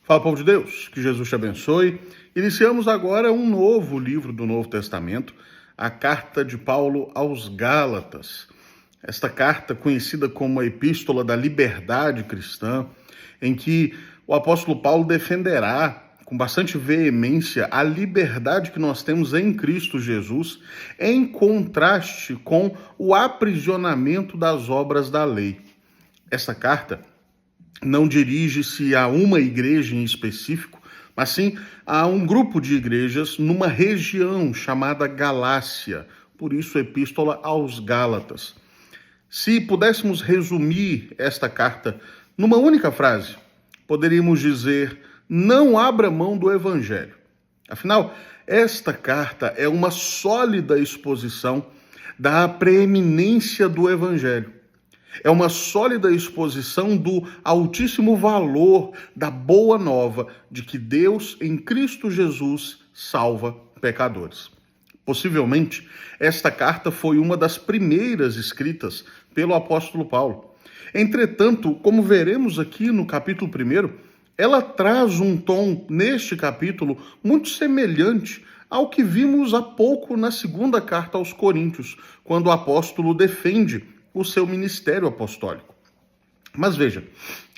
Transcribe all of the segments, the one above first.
Fala, povo de Deus, que Jesus te abençoe. Iniciamos agora um novo livro do Novo Testamento, a carta de Paulo aos Gálatas. Esta carta, conhecida como a Epístola da Liberdade Cristã, em que o apóstolo Paulo defenderá com bastante veemência a liberdade que nós temos em Cristo Jesus, em contraste com o aprisionamento das obras da lei. Esta carta não dirige-se a uma igreja em específico, mas sim a um grupo de igrejas numa região chamada Galácia, por isso Epístola aos Gálatas. Se pudéssemos resumir esta carta numa única frase, poderíamos dizer: não abra mão do Evangelho. Afinal, esta carta é uma sólida exposição da preeminência do Evangelho. É uma sólida exposição do altíssimo valor da boa nova de que Deus, em Cristo Jesus, salva pecadores. Possivelmente, esta carta foi uma das primeiras escritas pelo apóstolo Paulo. Entretanto, como veremos aqui no capítulo 1, ela traz um tom, neste capítulo, muito semelhante ao que vimos há pouco na segunda carta aos Coríntios, quando o apóstolo defende o seu ministério apostólico. Mas veja,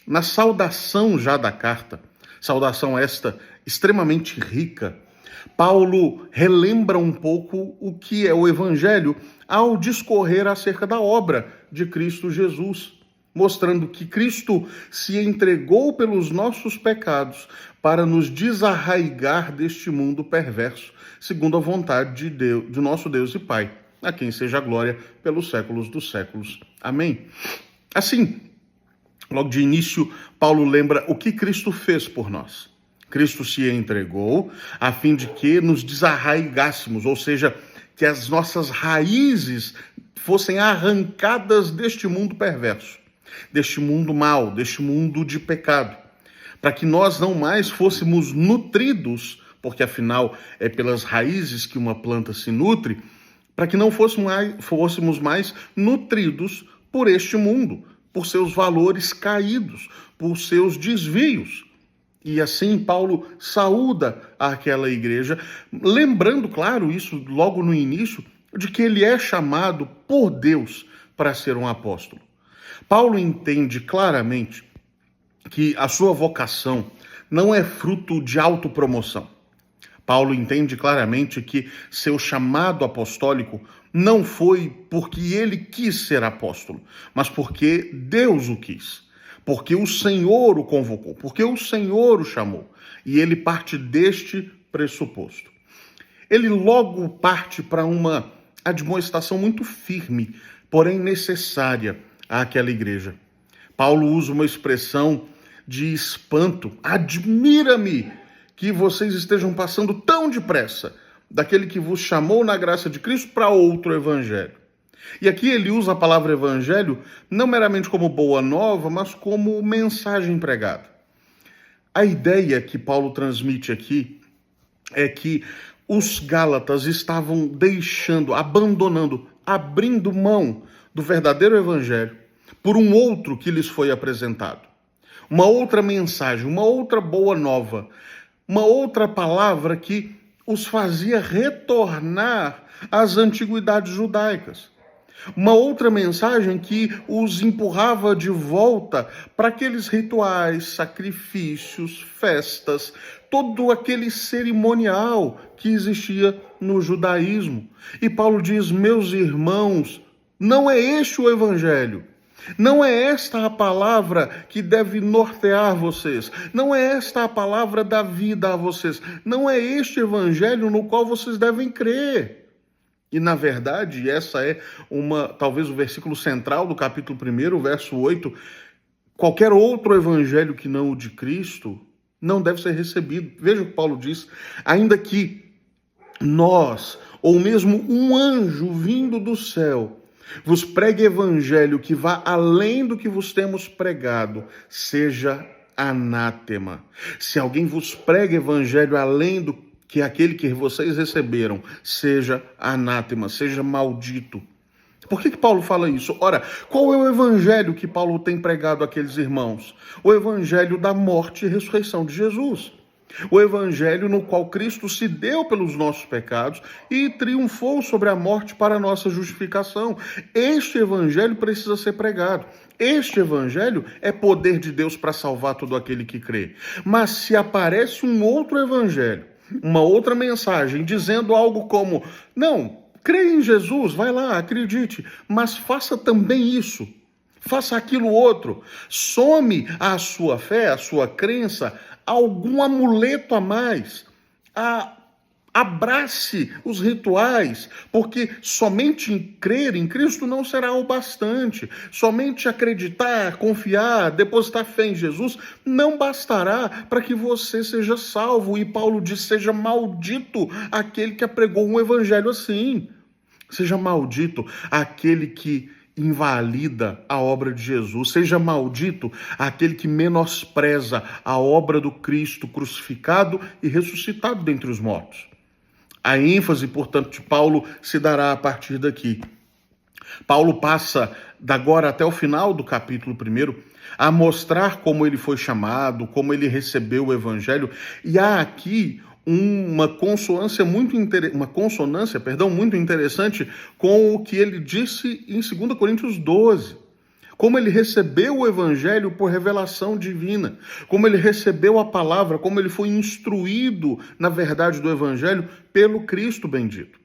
na saudação já da carta, saudação esta extremamente rica, Paulo relembra um pouco o que é o Evangelho ao discorrer acerca da obra de Cristo Jesus, mostrando que Cristo se entregou pelos nossos pecados para nos desarraigar deste mundo perverso, segundo a vontade de Deus, de nosso Deus e Pai, a quem seja a glória pelos séculos dos séculos. Amém. Assim, logo de início, Paulo lembra o que Cristo fez por nós. Cristo se entregou a fim de que nos desarraigássemos, ou seja, que as nossas raízes fossem arrancadas deste mundo perverso, deste mundo mau, deste mundo de pecado, para que nós não mais fôssemos nutridos, porque afinal é pelas raízes que uma planta se nutre, para que não fôssemos mais nutridos por este mundo, por seus valores caídos, por seus desvios. E assim Paulo saúda aquela igreja, lembrando, claro, isso logo no início, de que ele é chamado por Deus para ser um apóstolo. Paulo entende claramente que a sua vocação não é fruto de autopromoção. Paulo entende claramente que seu chamado apostólico não foi porque ele quis ser apóstolo, mas porque Deus o quis, porque o Senhor o convocou, porque o Senhor o chamou. E ele parte deste pressuposto. Ele logo parte para uma admoestação muito firme, porém necessária àquela igreja. Paulo usa uma expressão de espanto: admira-me que vocês estejam passando tão depressa daquele que vos chamou na graça de Cristo para outro evangelho. E aqui ele usa a palavra evangelho não meramente como boa nova, mas como mensagem pregada. A ideia que Paulo transmite aqui é que os Gálatas estavam deixando, abandonando, abrindo mão do verdadeiro evangelho por um outro que lhes foi apresentado. Uma outra mensagem, uma outra boa nova, uma outra palavra que os fazia retornar às antiguidades judaicas. Uma outra mensagem que os empurrava de volta para aqueles rituais, sacrifícios, festas, todo aquele cerimonial que existia no judaísmo. E Paulo diz: meus irmãos, não é este o evangelho. Não é esta a palavra que deve nortear vocês. Não é esta a palavra da vida a vocês. Não é este evangelho no qual vocês devem crer. E, na verdade, essa é talvez o versículo central do capítulo 1, verso 8. Qualquer outro evangelho que não o de Cristo não deve ser recebido. Veja o que Paulo diz: ainda que nós, ou mesmo um anjo vindo do céu, vos pregue evangelho que vá além do que vos temos pregado, seja anátema. Se alguém vos prega evangelho além do que aquele que vocês receberam, seja anátema, seja maldito. Por que Paulo fala isso? Ora, qual é o evangelho que Paulo tem pregado àqueles irmãos? O evangelho da morte e ressurreição de Jesus. O evangelho no qual Cristo se deu pelos nossos pecados e triunfou sobre a morte para a nossa justificação. Este evangelho precisa ser pregado. Este evangelho é poder de Deus para salvar todo aquele que crê. Mas se aparece um outro evangelho, uma outra mensagem dizendo algo como: não, creia em Jesus, vai lá, acredite, mas faça também isso. Faça aquilo outro. Some a sua fé, a sua crença, algum amuleto a mais. Abrace os rituais, porque somente crer em Cristo não será o bastante. Somente acreditar, confiar, depositar fé em Jesus não bastará para que você seja salvo. E Paulo diz: seja maldito aquele que apregou um evangelho assim. Seja maldito aquele que invalida a obra de Jesus. Seja maldito aquele que menospreza a obra do Cristo crucificado e ressuscitado dentre os mortos. A ênfase, portanto, de Paulo se dará a partir daqui. Paulo passa, da agora até o final do capítulo 1, a mostrar como ele foi chamado, como ele recebeu o evangelho, e há aqui uma consonância muito interessante com o que ele disse em 2 Coríntios 12. Como ele recebeu o evangelho por revelação divina, como ele recebeu a palavra, como ele foi instruído na verdade do evangelho pelo Cristo bendito,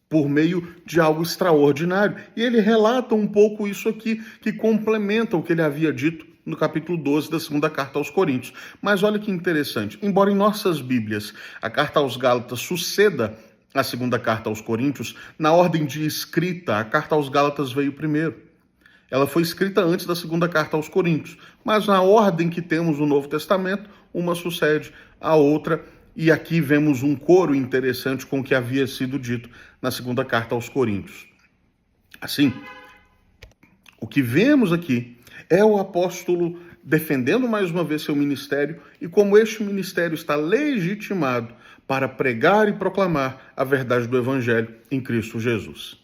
por meio de algo extraordinário. E ele relata um pouco isso aqui, que complementa o que ele havia dito no capítulo 12 da segunda carta aos Coríntios. Mas olha que interessante, embora em nossas Bíblias a carta aos Gálatas suceda a segunda carta aos Coríntios, na ordem de escrita, a carta aos Gálatas veio primeiro. Ela foi escrita antes da segunda carta aos Coríntios, mas na ordem que temos no Novo Testamento, uma sucede à outra, e aqui vemos um coro interessante com o que havia sido dito na segunda carta aos Coríntios. Assim, o que vemos aqui é o apóstolo defendendo mais uma vez seu ministério e como este ministério está legitimado para pregar e proclamar a verdade do evangelho em Cristo Jesus.